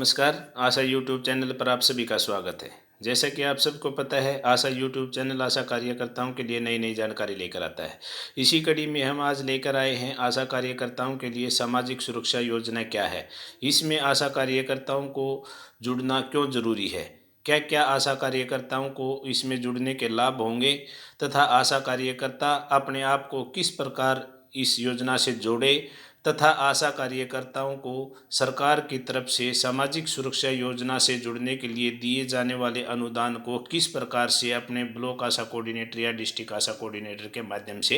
नमस्कार। आशा YouTube channel पर आप सभी का स्वागत है। जैसा कि आप सबको पता है, आशा यूट्यूब चैनल आशा कार्यकर्ताओं के लिए नई नई जानकारी लेकर आता है। इसी कड़ी में हम आज लेकर आए हैं आशा कार्यकर्ताओं के लिए सामाजिक सुरक्षा योजना क्या है, इसमें आशा कार्यकर्ताओं को जुड़ना क्यों ज़रूरी है, क्या क्या आशा कार्यकर्ताओं को इसमें जुड़ने के लाभ होंगे तथा आशा कार्यकर्ता अपने आप को किस प्रकार इस योजना से जोड़े तथा आशा कार्यकर्ताओं को सरकार की तरफ से सामाजिक सुरक्षा योजना से जुड़ने के लिए दिए जाने वाले अनुदान को किस प्रकार से अपने ब्लॉक आशा कोऑर्डिनेटर या डिस्ट्रिक्ट आशा कोऑर्डिनेटर के माध्यम से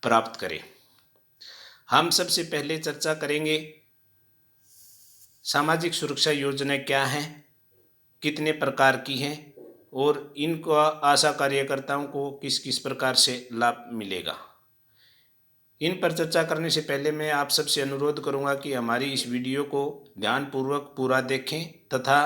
प्राप्त करें। हम सबसे पहले चर्चा करेंगे सामाजिक सुरक्षा योजना क्या है, कितने प्रकार की हैं और इनको आशा कार्यकर्ताओं को किस किस प्रकार से लाभ मिलेगा। इन पर चर्चा करने से पहले मैं आप सबसे अनुरोध करूंगा कि हमारी इस वीडियो को ध्यानपूर्वक पूरा देखें तथा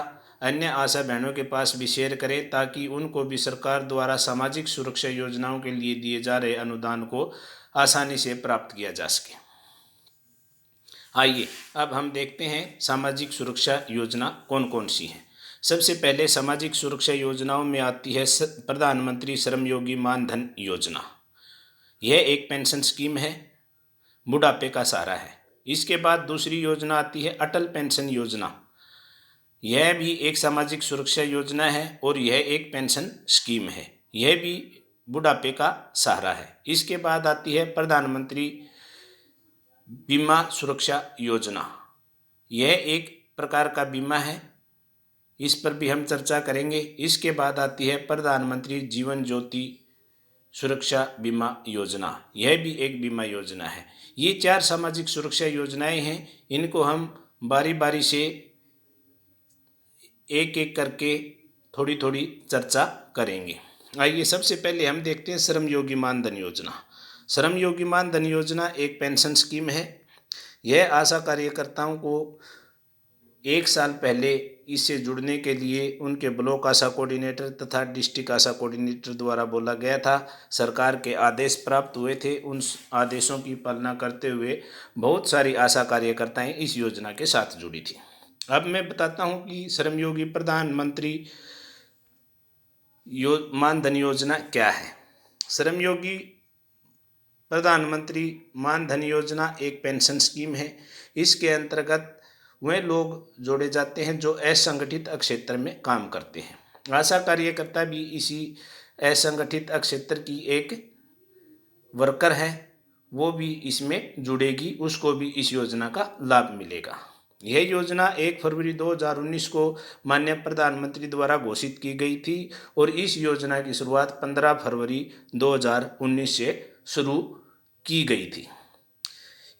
अन्य आशा बहनों के पास भी शेयर करें ताकि उनको भी सरकार द्वारा सामाजिक सुरक्षा योजनाओं के लिए दिए जा रहे अनुदान को आसानी से प्राप्त किया जा सके। आइए अब हम देखते हैं सामाजिक सुरक्षा योजना कौन कौन सी हैं। सबसे पहले सामाजिक सुरक्षा योजनाओं में आती है प्रधानमंत्री श्रमयोगी मानधन योजना। यह एक पेंशन स्कीम है, बुढ़ापे का सहारा है। इसके बाद दूसरी योजना आती है अटल पेंशन योजना। यह भी एक सामाजिक सुरक्षा योजना है और यह एक पेंशन स्कीम है, यह भी बुढ़ापे का सहारा है। इसके बाद आती है प्रधानमंत्री बीमा सुरक्षा योजना। यह एक प्रकार का बीमा है, इस पर भी हम चर्चा करेंगे। इसके बाद आती है प्रधानमंत्री जीवन ज्योति सुरक्षा बीमा योजना, यह भी एक बीमा योजना है। ये 4 सामाजिक सुरक्षा योजनाएं हैं, इनको हम बारी बारी से एक एक करके थोड़ी थोड़ी चर्चा करेंगे। आइए सबसे पहले हम देखते हैं श्रमयोगी मानधन योजना। श्रमयोगी मानधन योजना एक पेंशन स्कीम है। यह आशा कार्यकर्ताओं को 1 साल पहले इससे जुड़ने के लिए उनके ब्लॉक आशा कोऑर्डिनेटर तथा डिस्ट्रिक्ट आशा कोऑर्डिनेटर द्वारा बोला गया था। सरकार के आदेश प्राप्त हुए थे, उन आदेशों की पालना करते हुए बहुत सारी आशा कार्यकर्ताएं इस योजना के साथ जुड़ी थी। अब मैं बताता हूं कि श्रमयोगी प्रधानमंत्री मानधन योजना क्या है। श्रमयोगी प्रधानमंत्री मानधन योजना एक पेंशन स्कीम है। इसके अंतर्गत वे लोग जोड़े जाते हैं जो असंगठित क्षेत्र में काम करते हैं। आशा कार्यकर्ता भी इसी असंगठित क्षेत्र की एक वर्कर है, वो भी इसमें जुड़ेगी, उसको भी इस योजना का लाभ मिलेगा। यह योजना 1 फरवरी 2019 को माननीय प्रधानमंत्री द्वारा घोषित की गई थी और इस योजना की शुरुआत 15 फरवरी 2019 से शुरू की गई थी।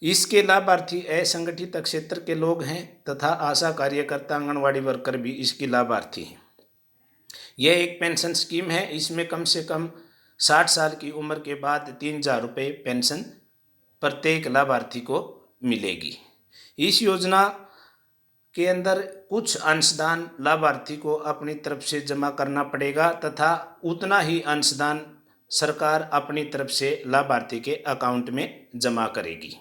इसके लाभार्थी असंगठित क्षेत्र के लोग हैं तथा आशा कार्यकर्ता आंगनवाड़ी वर्कर भी इसकी लाभार्थी हैं। यह एक पेंशन स्कीम है, इसमें कम से कम 60 साल की उम्र के बाद 3000 रुपये पेंशन प्रत्येक लाभार्थी को मिलेगी। इस योजना के अंदर कुछ अंशदान लाभार्थी को अपनी तरफ से जमा करना पड़ेगा तथा उतना ही अंशदान सरकार अपनी तरफ से लाभार्थी के अकाउंट में जमा करेगी।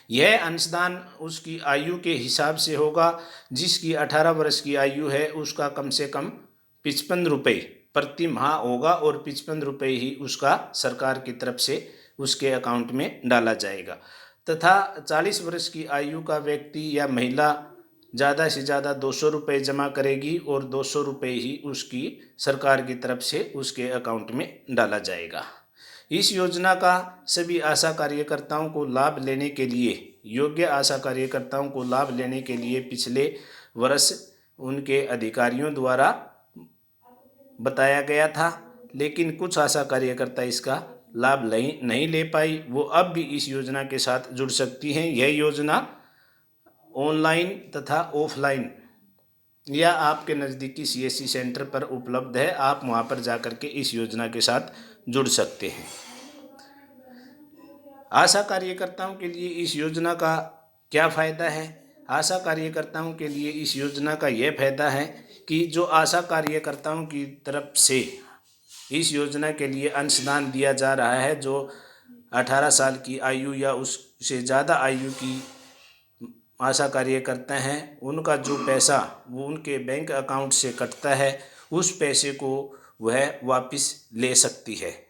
यह अंशदान उसकी आयु के हिसाब से होगा। जिसकी 18 वर्ष की आयु है उसका कम से कम 55 रुपये प्रति माह होगा और 55 रुपये ही उसका सरकार की तरफ से उसके अकाउंट में डाला जाएगा तथा 40 वर्ष की आयु का व्यक्ति या महिला ज़्यादा से ज़्यादा 200 रुपये जमा करेगी और 200 रुपये ही उसकी सरकार की तरफ से उसके अकाउंट में डाला जाएगा। इस योजना का सभी आशा कार्यकर्ताओं को लाभ लेने के लिए, योग्य आशा कार्यकर्ताओं को लाभ लेने के लिए पिछले वर्ष उनके अधिकारियों द्वारा बताया गया था, लेकिन कुछ आशा कार्यकर्ता इसका लाभ नहीं ले पाई। वो अब भी इस योजना के साथ जुड़ सकती हैं। यह योजना ऑनलाइन तथा ऑफलाइन या आपके नज़दीकी CSC सेंटर पर उपलब्ध है, आप वहाँ पर जाकर के इस योजना के साथ जुड़ सकते हैं। आशा कार्यकर्ताओं के लिए इस योजना का क्या फ़ायदा है? आशा कार्यकर्ताओं के लिए इस योजना का यह फ़ायदा है कि जो आशा कार्यकर्ताओं की तरफ से इस योजना के लिए अंशदान दिया जा रहा है, जो 18 साल की आयु या उससे ज़्यादा आयु की आशा कार्यकर्ता हैं उनका जो पैसा वो उनके बैंक अकाउंट से कटता है उस पैसे को वह वापस ले सकती है।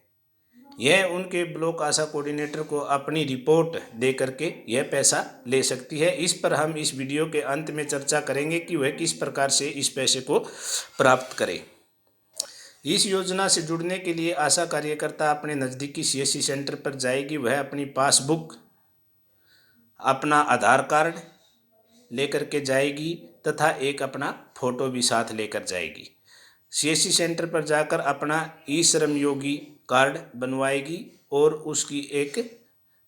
यह उनके ब्लॉक आशा कोऑर्डिनेटर को अपनी रिपोर्ट दे करके यह पैसा ले सकती है। इस पर हम इस वीडियो के अंत में चर्चा करेंगे कि वह किस प्रकार से इस पैसे को प्राप्त करे। इस योजना से जुड़ने के लिए आशा कार्यकर्ता अपने नज़दीकी CSC सेंटर पर जाएगी। वह अपनी पासबुक, अपना आधार कार्ड लेकर के जाएगी तथा एक अपना फ़ोटो भी साथ लेकर जाएगी। CSC सेंटर पर जाकर अपना ई-श्रम योगी कार्ड बनवाएगी और उसकी एक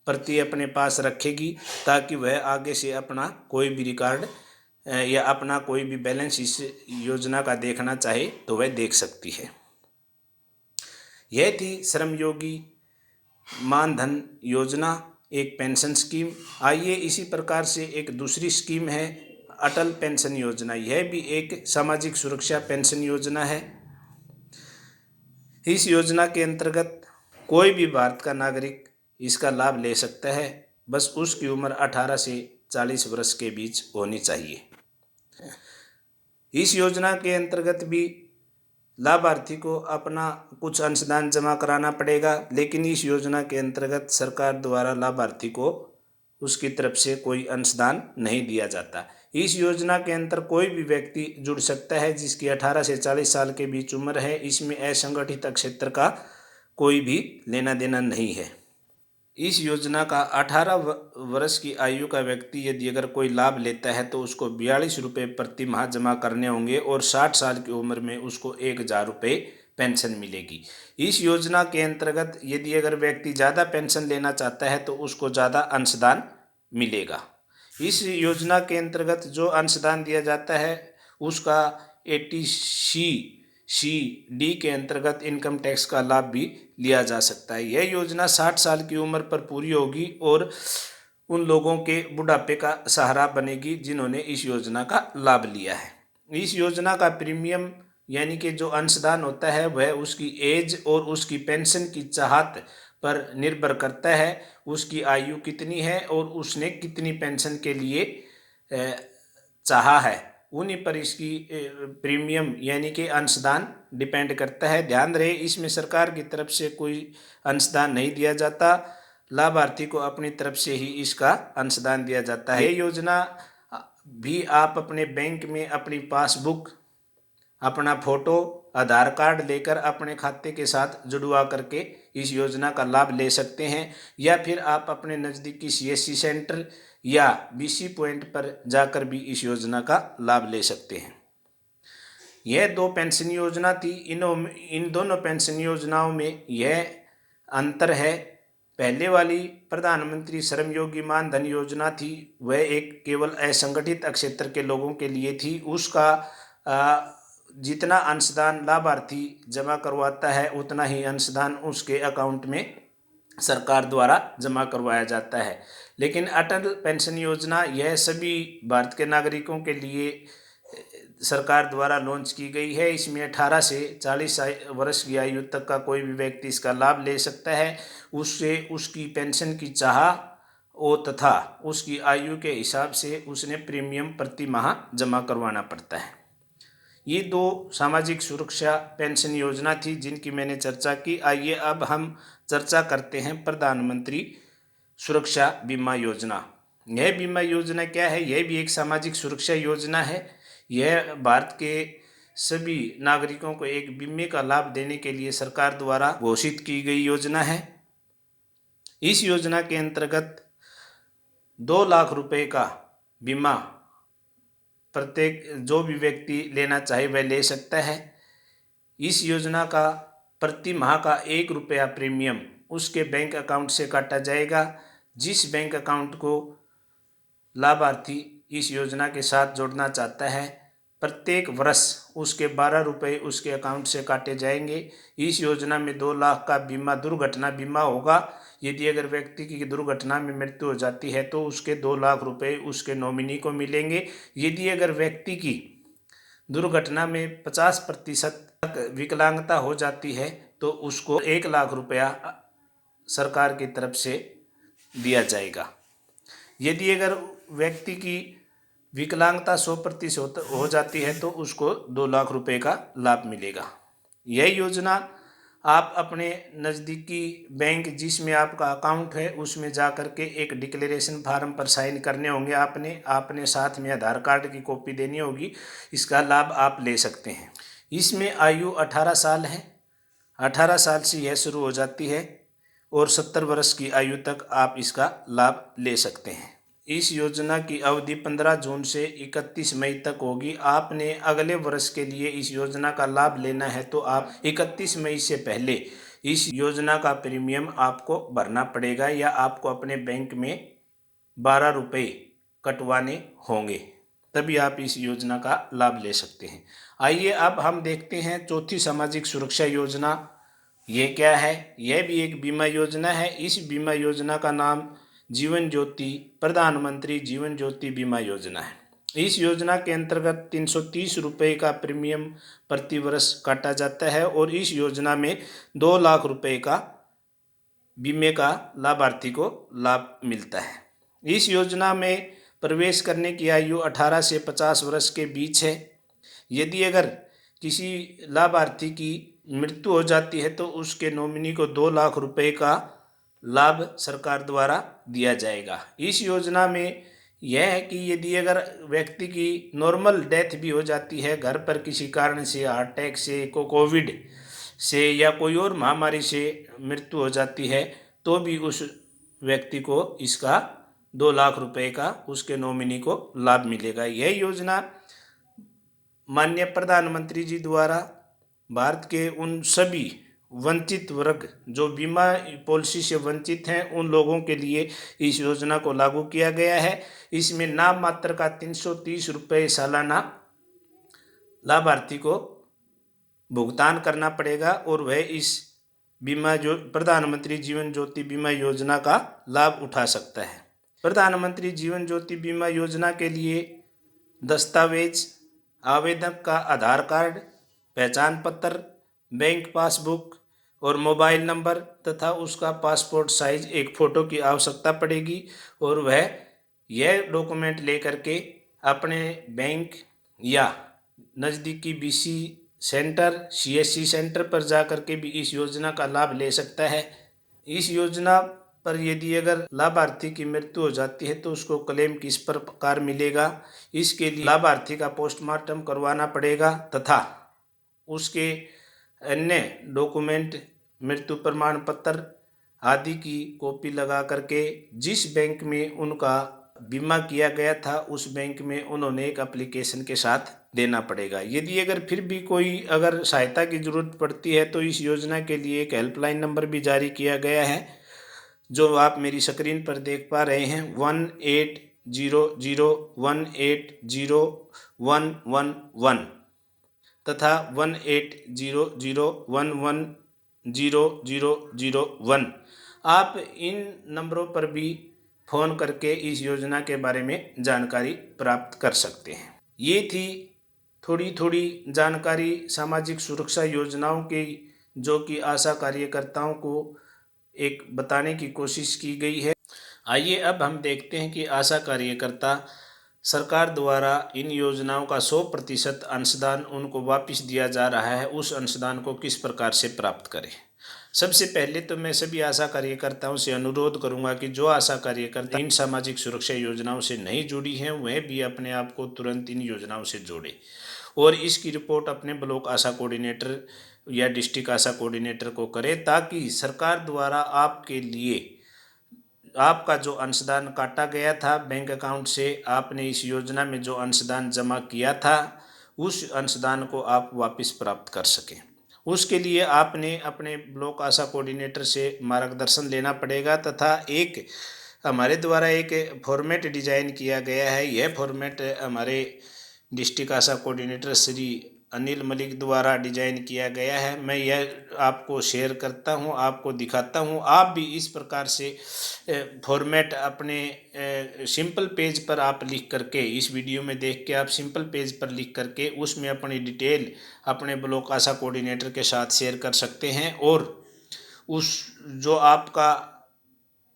प्रति अपने पास रखेगी ताकि वह आगे से अपना कोई भी रिकॉर्ड या अपना कोई भी बैलेंस इस योजना का देखना चाहे तो वह देख सकती है। यह थी श्रम योगी मानधन योजना, एक पेंशन स्कीम। आइए इसी प्रकार से एक दूसरी स्कीम है अटल पेंशन योजना। यह भी एक सामाजिक सुरक्षा पेंशन योजना है। इस योजना के अंतर्गत कोई भी भारत का नागरिक इसका लाभ ले सकता है, बस उसकी उम्र 18 से 40 वर्ष के बीच होनी चाहिए। इस योजना के अंतर्गत भी लाभार्थी को अपना कुछ अंशदान जमा कराना पड़ेगा, लेकिन इस योजना के अंतर्गत सरकार द्वारा लाभार्थी को उसकी तरफ से कोई अंशदान नहीं दिया जाता। इस योजना के अंतर कोई भी व्यक्ति जुड़ सकता है जिसकी 18 से 40 साल के बीच उम्र है। इसमें असंगठित क्षेत्र का कोई भी लेना देना नहीं है। इस योजना का 18 वर्ष की आयु का व्यक्ति यदि अगर कोई लाभ लेता है तो उसको 42 रुपये प्रति माह जमा करने होंगे और 60 साल की उम्र में उसको 1000 रुपये पेंशन मिलेगी। इस योजना के अंतर्गत यदि अगर व्यक्ति ज़्यादा पेंशन लेना चाहता है तो उसको ज़्यादा अंशदान मिलेगा। इस योजना के अंतर्गत जो अंशदान दिया जाता है उसका 80C के अंतर्गत इनकम टैक्स का लाभ भी लिया जा सकता है। यह योजना 60 साल की उम्र पर पूरी होगी और उन लोगों के बुढ़ापे का सहारा बनेगी जिन्होंने इस योजना का लाभ लिया है। इस योजना का प्रीमियम यानी कि जो अंशदान होता है वह उसकी एज और उसकी पेंशन की चाहत पर निर्भर करता है। उसकी आयु कितनी है और उसने कितनी पेंशन के लिए चाहा है, उन्हीं पर इसकी प्रीमियम यानी कि अंशदान डिपेंड करता है। ध्यान रहे इसमें सरकार की तरफ से कोई अंशदान नहीं दिया जाता, लाभार्थी को अपनी तरफ से ही इसका अंशदान दिया जाता है। ये योजना भी आप अपने बैंक में अपनी पासबुक, अपना फ़ोटो, आधार कार्ड लेकर अपने खाते के साथ जुड़वा करके इस योजना का लाभ ले सकते हैं, या फिर आप अपने नज़दीकी CSC सेंटर या BC पॉइंट पर जाकर भी इस योजना का लाभ ले सकते हैं। यह 2 पेंशन योजना थी। इन दोनों पेंशन योजनाओं में यह अंतर है। पहले वाली प्रधानमंत्री श्रम योगी मानधन योजना थी, वह एक केवल असंगठित क्षेत्र के लोगों के लिए थी। उसका जितना अंशदान लाभार्थी जमा करवाता है उतना ही अंशदान उसके अकाउंट में सरकार द्वारा जमा करवाया जाता है। लेकिन अटल पेंशन योजना यह सभी भारत के नागरिकों के लिए सरकार द्वारा लॉन्च की गई है। इसमें 18 से 40 वर्ष की आयु तक का कोई भी व्यक्ति इसका लाभ ले सकता है। उससे उसकी पेंशन की चाह और तथा उसकी आयु के हिसाब से उसने प्रीमियम प्रति माह जमा करवाना पड़ता है। ये 2 सामाजिक सुरक्षा पेंशन योजना थी जिनकी मैंने चर्चा की। आइए अब हम चर्चा करते हैं प्रधानमंत्री सुरक्षा बीमा योजना। यह बीमा योजना क्या है? यह भी एक सामाजिक सुरक्षा योजना है। यह भारत के सभी नागरिकों को एक बीमे का लाभ देने के लिए सरकार द्वारा घोषित की गई योजना है। इस योजना के अंतर्गत 2 लाख रुपए का बीमा प्रत्येक जो भी व्यक्ति लेना चाहे वह ले सकता है। इस योजना का प्रति माह का 1 रुपया प्रीमियम उसके बैंक अकाउंट से काटा जाएगा। जिस बैंक अकाउंट को लाभार्थी इस योजना के साथ जोड़ना चाहता है, प्रत्येक वर्ष उसके 12 रुपये उसके अकाउंट से काटे जाएंगे। इस योजना में 2 लाख का बीमा दुर्घटना बीमा होगा। यदि अगर व्यक्ति की दुर्घटना में मृत्यु हो जाती है तो उसके 2 लाख रुपए उसके नॉमिनी को मिलेंगे। यदि अगर व्यक्ति की दुर्घटना में 50% तक विकलांगता हो जाती है तो उसको 1 लाख रुपया सरकार की तरफ से दिया जाएगा। यदि अगर व्यक्ति की विकलांगता 100% हो जाती है तो उसको 2 लाख रुपए का लाभ मिलेगा। यह योजना आप अपने नज़दीकी बैंक जिसमें आपका अकाउंट है उसमें जा कर के एक डिक्लेरेशन फार्म पर साइन करने होंगे, आपने साथ में आधार कार्ड की कॉपी देनी होगी। इसका लाभ आप ले सकते हैं। इसमें आयु 18 साल है। 18 साल से यह शुरू हो जाती है और 70 वर्ष की आयु तक आप इसका लाभ ले सकते हैं। इस योजना की अवधि 15 जून से 31 मई तक होगी। आपने अगले वर्ष के लिए इस योजना का लाभ लेना है तो आप 31 मई से पहले इस योजना का प्रीमियम आपको भरना पड़ेगा या आपको अपने बैंक में 12 रुपये कटवाने होंगे, तभी आप इस योजना का लाभ ले सकते हैं। आइए अब हम देखते हैं चौथी सामाजिक सुरक्षा योजना ये क्या है। यह भी एक बीमा योजना है। इस बीमा योजना का नाम जीवन ज्योति प्रधानमंत्री जीवन ज्योति बीमा योजना है। इस योजना के अंतर्गत 330 रुपये का प्रीमियम प्रति वर्ष काटा जाता है और इस योजना में 2 लाख रुपए का बीमे का लाभार्थी को लाभ मिलता है। इस योजना में प्रवेश करने की आयु 18 से 50 वर्ष के बीच है। यदि अगर किसी लाभार्थी की मृत्यु हो जाती है तो उसके नॉमिनी को 2 लाख रुपए का लाभ सरकार द्वारा दिया जाएगा। इस योजना में यह है कि यदि अगर व्यक्ति की नॉर्मल डेथ भी हो जाती है, घर पर किसी कारण से, हार्ट अटैक से, कोविड से या कोई और महामारी से मृत्यु हो जाती है तो भी उस व्यक्ति को इसका 2 लाख रुपए का उसके नॉमिनी को लाभ मिलेगा। यह योजना माननीय प्रधानमंत्री जी द्वारा भारत के उन सभी वंचित वर्ग जो बीमा पॉलिसी से वंचित हैं उन लोगों के लिए इस योजना को लागू किया गया है। इसमें नाम मात्र का 330 रुपये सालाना लाभार्थी को भुगतान करना पड़ेगा और वह इस बीमा जो प्रधानमंत्री जीवन ज्योति बीमा योजना का लाभ उठा सकता है। प्रधानमंत्री जीवन ज्योति बीमा योजना के लिए दस्तावेज आवेदक का आधार कार्ड, पहचान पत्र, बैंक पासबुक और मोबाइल नंबर तथा उसका पासपोर्ट साइज एक फ़ोटो की आवश्यकता पड़ेगी और वह यह डॉक्यूमेंट लेकर के अपने बैंक या नज़दीकी बीसी सेंटर, सीएससी सेंटर पर जा कर के भी इस योजना का लाभ ले सकता है। इस योजना पर यदि अगर लाभार्थी की मृत्यु हो जाती है तो उसको क्लेम किस प्रकार मिलेगा, इसके लिए लाभार्थी का पोस्टमार्टम करवाना पड़ेगा तथा उसके अन्य डॉक्यूमेंट, मृत्यु प्रमाण पत्र आदि की कॉपी लगा करके जिस बैंक में उनका बीमा किया गया था उस बैंक में उन्होंने एक एप्लीकेशन के साथ देना पड़ेगा। यदि अगर फिर भी कोई अगर सहायता की ज़रूरत पड़ती है तो इस योजना के लिए एक हेल्पलाइन नंबर भी जारी किया गया है जो आप मेरी स्क्रीन पर देख पा रहे हैं 1800180111 तथा 1800110001। आप इन नंबरों पर भी फ़ोन करके इस योजना के बारे में जानकारी प्राप्त कर सकते हैं। ये थी थोड़ी जानकारी सामाजिक सुरक्षा योजनाओं की जो कि आशा कार्यकर्ताओं को एक बताने की कोशिश की गई है। आइए अब हम देखते हैं कि आशा कार्यकर्ता सरकार द्वारा इन योजनाओं का 100% अंशदान उनको वापस दिया जा रहा है, उस अंशदान को किस प्रकार से प्राप्त करें। सबसे पहले तो मैं सभी आशा कार्यकर्ताओं से अनुरोध करूंगा कि जो आशा कार्यकर्ता इन सामाजिक सुरक्षा योजनाओं से नहीं जुड़ी हैं वह भी अपने आप को तुरंत इन योजनाओं से जोड़े और इसकी रिपोर्ट अपने ब्लॉक आशा कोऑर्डिनेटर या डिस्ट्रिक्ट आशा कोऑर्डिनेटर को करें ताकि सरकार द्वारा आपके लिए आपका जो अंशदान काटा गया था बैंक अकाउंट से, आपने इस योजना में जो अंशदान जमा किया था उस अंशदान को आप वापस प्राप्त कर सकें। उसके लिए आपने अपने ब्लॉक आशा कोऑर्डिनेटर से मार्गदर्शन लेना पड़ेगा तथा एक हमारे द्वारा एक फॉर्मेट डिजाइन किया गया है। यह फॉर्मेट हमारे डिस्ट्रिक्ट आशा कोऑर्डिनेटर श्री अनिल मलिक द्वारा डिजाइन किया गया है। मैं यह आपको शेयर करता हूं, आपको दिखाता हूं। आप भी इस प्रकार से फॉर्मेट अपने सिंपल पेज पर आप लिख करके, इस वीडियो में देख के आप सिंपल पेज पर लिख करके उसमें अपनी डिटेल अपने ब्लॉक आशा कोऑर्डिनेटर के साथ शेयर कर सकते हैं और उस जो आपका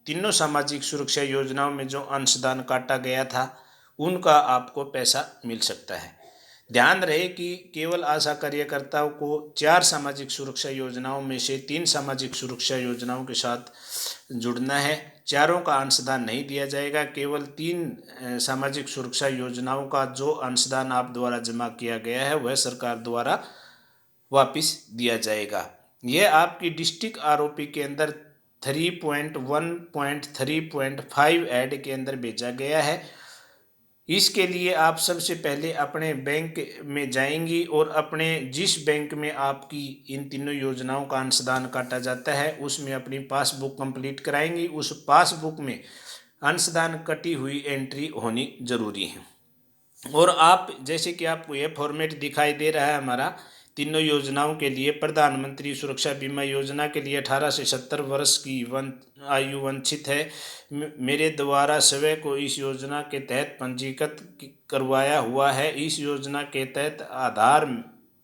तीनों सामाजिक सुरक्षा योजनाओं में जो अंशदान काटा गया था उनका आपको पैसा मिल सकता है। ध्यान रहे कि केवल आशा कार्यकर्ताओं को 4 सामाजिक सुरक्षा योजनाओं में से 3 सामाजिक सुरक्षा योजनाओं के साथ जुड़ना है। चारों का अंशदान नहीं दिया जाएगा। केवल 3 सामाजिक सुरक्षा योजनाओं का जो अंशदान आप द्वारा जमा किया गया है वह सरकार द्वारा वापस दिया जाएगा। यह आपकी डिस्ट्रिक्ट आरओपी के अंदर 3.1.3.5 ऐड के अंदर भेजा गया है। इसके लिए आप सबसे पहले अपने बैंक में जाएंगी और अपने जिस बैंक में आपकी इन तीनों योजनाओं का अंशदान काटा जाता है उसमें अपनी पासबुक कंप्लीट कराएंगी। उस पासबुक में अंशदान कटी हुई एंट्री होनी जरूरी है। और आप जैसे कि आपको यह फॉर्मेट दिखाई दे रहा है हमारा तीनों योजनाओं के लिए, प्रधानमंत्री सुरक्षा बीमा योजना के लिए 18 से 70 वर्ष की आयु वंचित है। मेरे द्वारा स्वयं को इस योजना के तहत पंजीकृत करवाया हुआ है। इस योजना के तहत आधार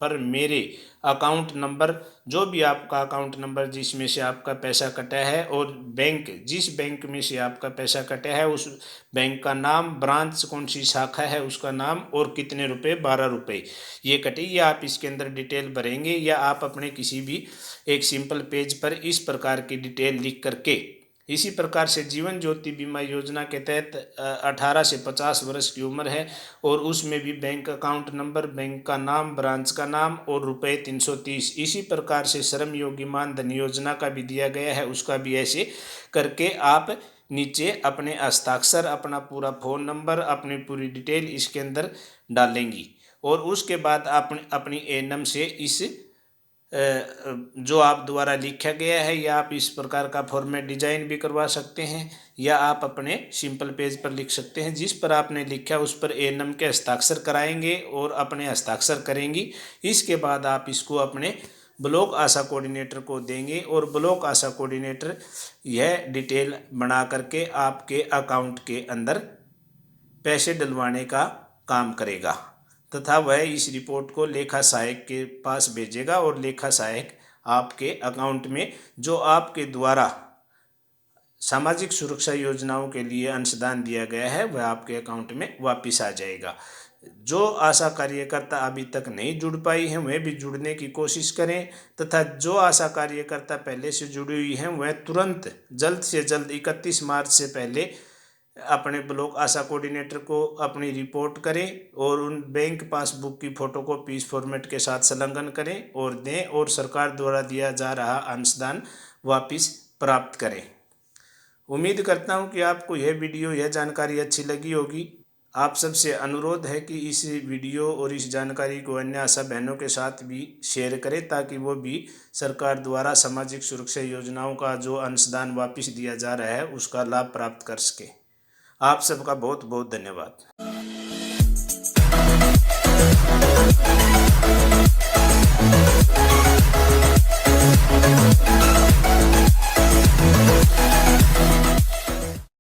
पर मेरे अकाउंट नंबर, जो भी आपका अकाउंट नंबर जिसमें से आपका पैसा कटा है, और बैंक जिस बैंक में से आपका पैसा कटा है उस बैंक का नाम, ब्रांच कौन सी शाखा है उसका नाम, और कितने रुपए, 12 रुपये ये कटे, ये आप इसके अंदर डिटेल भरेंगे। या आप अपने किसी भी एक सिंपल पेज पर इस प्रकार की डिटेल लिख करके, इसी प्रकार से जीवन ज्योति बीमा योजना के तहत 18 से 50 वर्ष की उम्र है और उसमें भी बैंक अकाउंट नंबर, बैंक का नाम, ब्रांच का नाम और रुपये 330। इसी प्रकार से श्रम योगी मानधन योजना का भी दिया गया है, उसका भी ऐसे करके आप नीचे अपने हस्ताक्षर, अपना पूरा फ़ोन नंबर, अपनी पूरी डिटेल इसके अंदर डालेंगी। और उसके बाद आप अपनी एनएम से इस जो आप द्वारा लिखा गया है, या आप इस प्रकार का फॉर्मेट डिजाइन भी करवा सकते हैं, या आप अपने सिंपल पेज पर लिख सकते हैं। जिस पर आपने लिखा उस पर एनएम के हस्ताक्षर कराएंगे और अपने हस्ताक्षर करेंगी। इसके बाद आप इसको अपने ब्लॉक आशा कोऑर्डिनेटर को देंगे और ब्लॉक आशा कोऑर्डिनेटर यह डिटेल बना करके आपके अकाउंट के अंदर पैसे डलवाने का काम करेगा तथा वह इस रिपोर्ट को लेखा सहायक के पास भेजेगा और लेखा सहायक आपके अकाउंट में जो आपके द्वारा सामाजिक सुरक्षा योजनाओं के लिए अंशदान दिया गया है वह आपके अकाउंट में वापस आ जाएगा। जो आशा कार्यकर्ता अभी तक नहीं जुड़ पाई हैं वह भी जुड़ने की कोशिश करें, तथा जो आशा कार्यकर्ता पहले से जुड़ी हुई हैं वह तुरंत जल्द से जल्द 31 मार्च से पहले अपने ब्लॉक आशा कोऑर्डिनेटर को अपनी रिपोर्ट करें और उन बैंक पासबुक की फोटोकॉपी इस फॉर्मेट के साथ संलग्न करें और दें और सरकार द्वारा दिया जा रहा अंशदान वापस प्राप्त करें। उम्मीद करता हूं कि आपको यह वीडियो, यह जानकारी अच्छी लगी होगी। आप सबसे अनुरोध है कि इस वीडियो और इस जानकारी को अन्य आशा बहनों के साथ भी शेयर करें ताकि वो भी सरकार द्वारा सामाजिक सुरक्षा योजनाओं का जो अंशदान वापस दिया जा रहा है उसका लाभ प्राप्त कर सके। आप सबका बहुत बहुत धन्यवाद।